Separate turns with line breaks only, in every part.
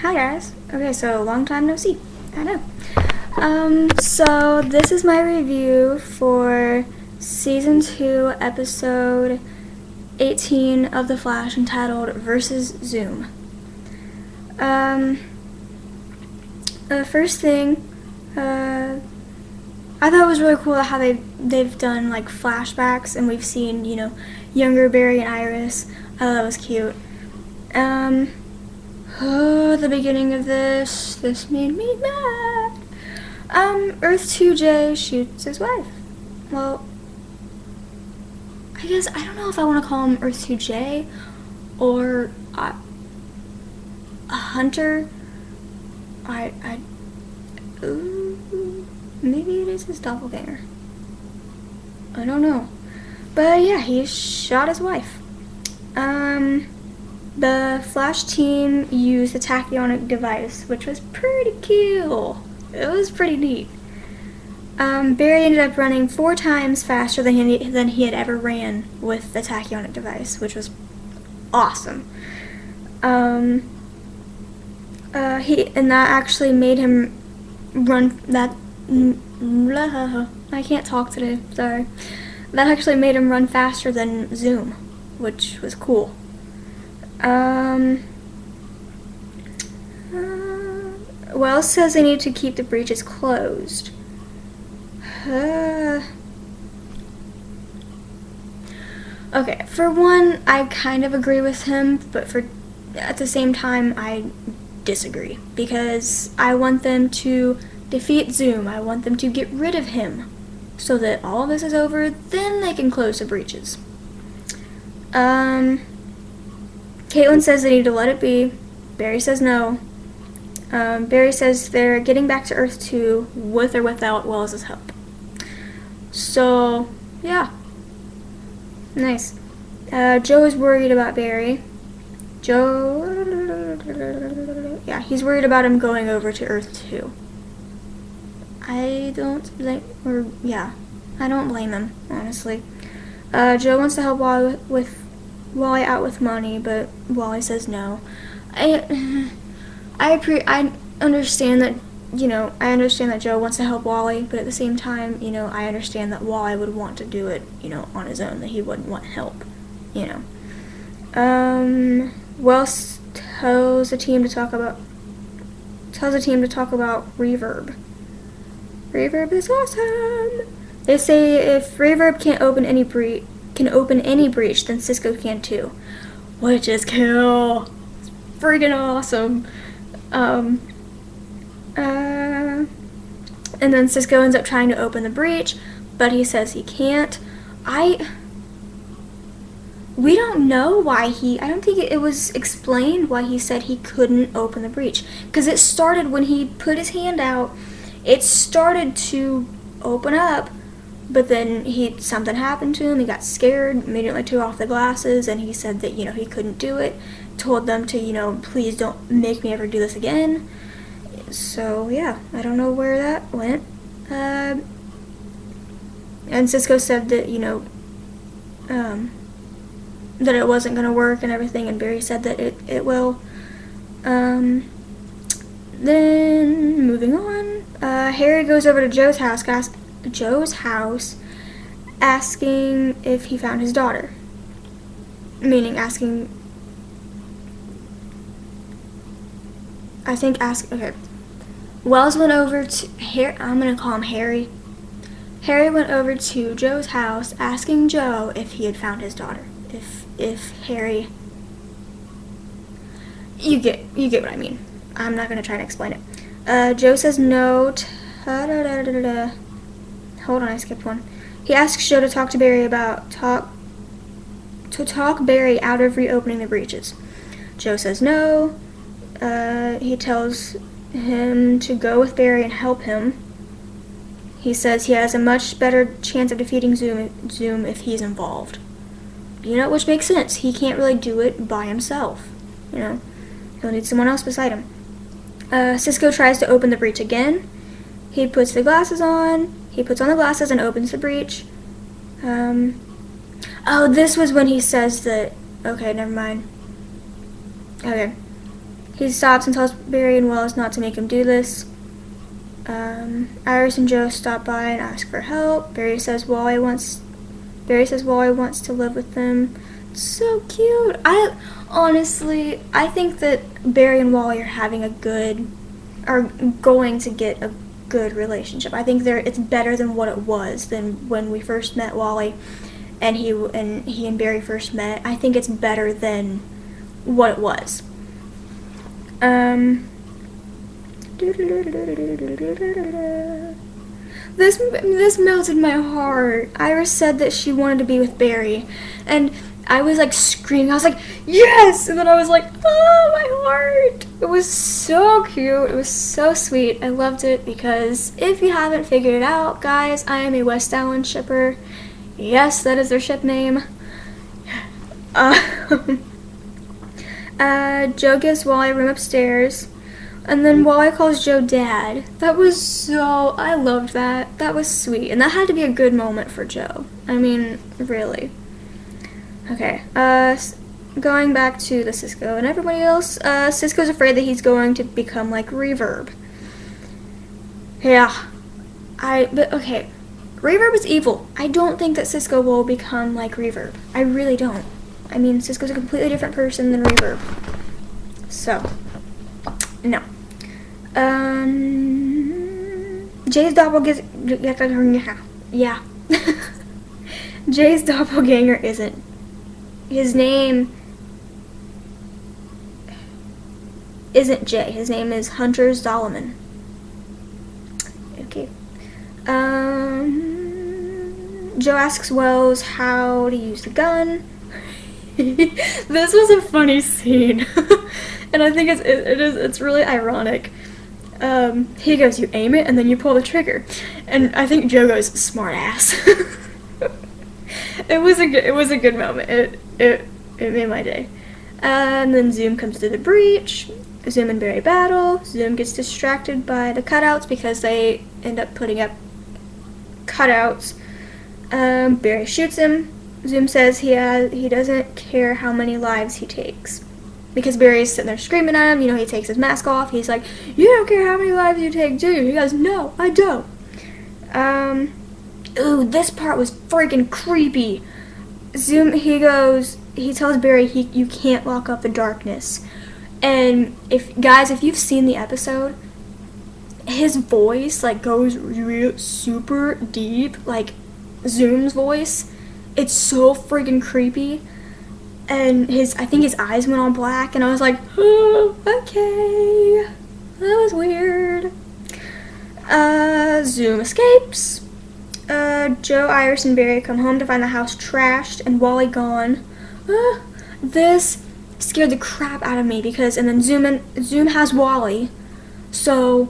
Hi guys. Okay, so long time no see. I know. So this is my review for season 2, episode 18 of The Flash, entitled Versus Zoom. The first thing, I thought it was really cool how they've done like flashbacks, and we've seen, younger Barry and Iris. I thought that was cute. The beginning of this made me mad. Earth 2J shoots his wife. Well, I guess, I don't know if I want to call him Earth 2J or a hunter. Maybe it is his doppelganger. I don't know. But yeah, he shot his wife. The Flash team used the tachyonic device, which was pretty cool. It was pretty neat. Barry ended up running 4 times faster than he had ever ran with the tachyonic device, which was awesome. And that actually made him run I can't talk today, sorry. That actually made him run faster than Zoom, which was cool. Wells says they need to keep the breaches closed. Okay, for one, I kind of agree with him, but at the same time, I disagree, because I want them to defeat Zoom. I want them to get rid of him, so that all of this is over, then they can close the breaches. Caitlin says they need to let it be. Barry says no. Barry says they're getting back to Earth 2 with or without Wells' help. So, yeah. Nice. Joe is worried about Barry. He's worried about him going over to Earth 2. I don't blame him, honestly. Joe wants to help Wally out with money, but Wally says no. I understand that, I understand that Joe wants to help Wally, but at the same time, I understand that Wally would want to do it, on his own, that he wouldn't want help, Wells tells the team to talk about Reverb. Reverb is awesome. They say if Reverb can't open any breach, then Cisco can too, which is cool. It's freaking awesome. And then Cisco ends up trying to open the breach, but he says he can't. We don't know why I don't think it was explained why he said he couldn't open the breach, because it started when he put his hand out. It started to open up, but then something happened to him. He got scared, immediately took off the glasses, and he said that, he couldn't do it. Told them to, please don't make me ever do this again. So, yeah, I don't know where that went. And Cisco said that, that it wasn't going to work and everything, and Barry said that it will. Then, moving on, Harry goes over to Joe's house, asking if he found his daughter. Meaning asking, okay. Wells went over to, I'm going to call him Harry. Harry went over to Joe's house asking Joe if he had found his daughter. If Harry, you get what I mean. I'm not going to try to explain it. Joe says no. Hold on, I skipped one. He asks Joe to talk to Barry talk Barry out of reopening the breaches. Joe says no. He tells him to go with Barry and help him. He says he has a much better chance of defeating Zoom if he's involved. Which makes sense. He can't really do it by himself. He'll need someone else beside him. Cisco tries to open the breach again. He puts the glasses on. He puts on the glasses and opens the breach. This was when he says that... Okay, never mind. Okay. He stops and tells Barry and Wells not to make him do this. Iris and Joe stop by and ask for help. Barry says Wally wants to live with them. It's so cute. I think that Barry and Wally are going to get a good relationship. I think it's better than what it was than when we first met Wally and he and Barry first met. I think it's better than what it was. This melted my heart. Iris said that she wanted to be with Barry, and I was like screaming. I was like, yes! And then I was like, oh, my heart! It was so cute. It was so sweet. I loved it because if you haven't figured it out, guys, I am a West Allen shipper. Yes, that is their ship name. Joe gives Wally a room upstairs, and then Wally calls Joe Dad. I loved that. That was sweet, and that had to be a good moment for Joe. I mean, really. Okay, going back to the Cisco and everybody else, Cisco's afraid that he's going to become like Reverb. Yeah, but okay, Reverb is evil. I don't think that Cisco will become like Reverb. I really don't. I mean, Cisco's a completely different person than Reverb. So, no. Jay's doppelganger, yeah. Jay's doppelganger isn't. His name isn't Jay. His name is Hunter Zolomon. Okay. Joe asks Wells how to use the gun. This was a funny scene. And I think it's really ironic. He goes, you aim it and then you pull the trigger. And I think Joe goes, smart ass. It was a good moment. It made my day. And then Zoom comes to the breach. Zoom and Barry battle. Zoom gets distracted by the cutouts because they end up putting up cutouts. Barry shoots him. Zoom says he doesn't care how many lives he takes. Because Barry's sitting there screaming at him, he takes his mask off. He's like, you don't care how many lives you take, do you? He goes, no, I don't. Ooh, this part was freaking creepy. Zoom, he tells Barry you can't lock up the darkness. And if you've seen the episode, his voice goes real super deep, like Zoom's voice. It's so freaking creepy. And I think his eyes went all black, and I was like, oh, okay, that was weird. Zoom escapes. Joe, Iris, and Barry come home to find the house trashed and Wally gone. This scared the crap out of me and then Zoom has Wally. So,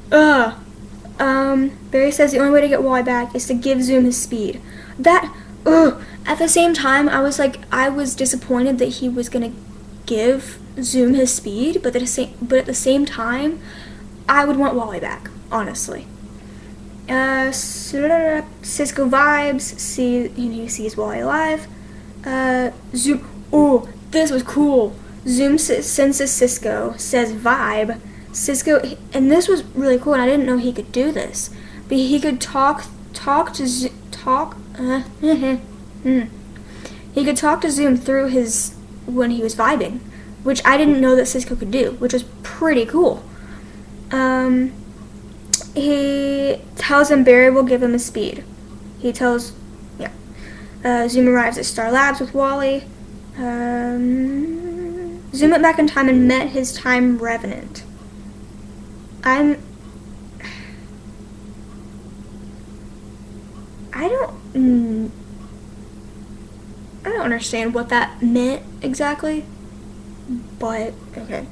Barry says the only way to get Wally back is to give Zoom his speed. At the same time, I was disappointed that he was gonna give Zoom his speed, but at the same time, I would want Wally back, honestly. Cisco vibes, he sees Wally alive. Zoom, oh, this was cool. Zoom senses Cisco, says vibe. Cisco, and this was really cool, and I didn't know he could do this. But he could talk to Zoom through when he was vibing, which I didn't know that Cisco could do, which was pretty cool. He tells him Barry will give him his speed. Zoom arrives at Star Labs with Wally. Zoom went back in time and met his time revenant. I don't understand what that meant exactly, but okay.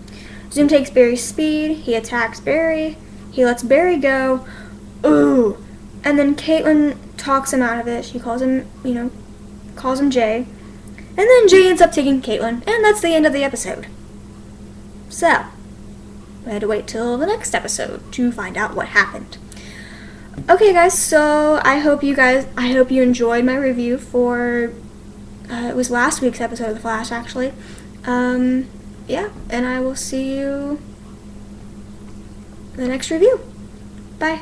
Zoom takes Barry's speed, he attacks Barry, he lets Barry go, ooh, and then Caitlin talks him out of it. She calls him Jay, and then Jay ends up taking Caitlin, and that's the end of the episode. So, we had to wait till the next episode to find out what happened. Okay guys, so I hope you enjoyed my review for, it was last week's episode of The Flash actually. yeah, and I will see you in the next review. Bye.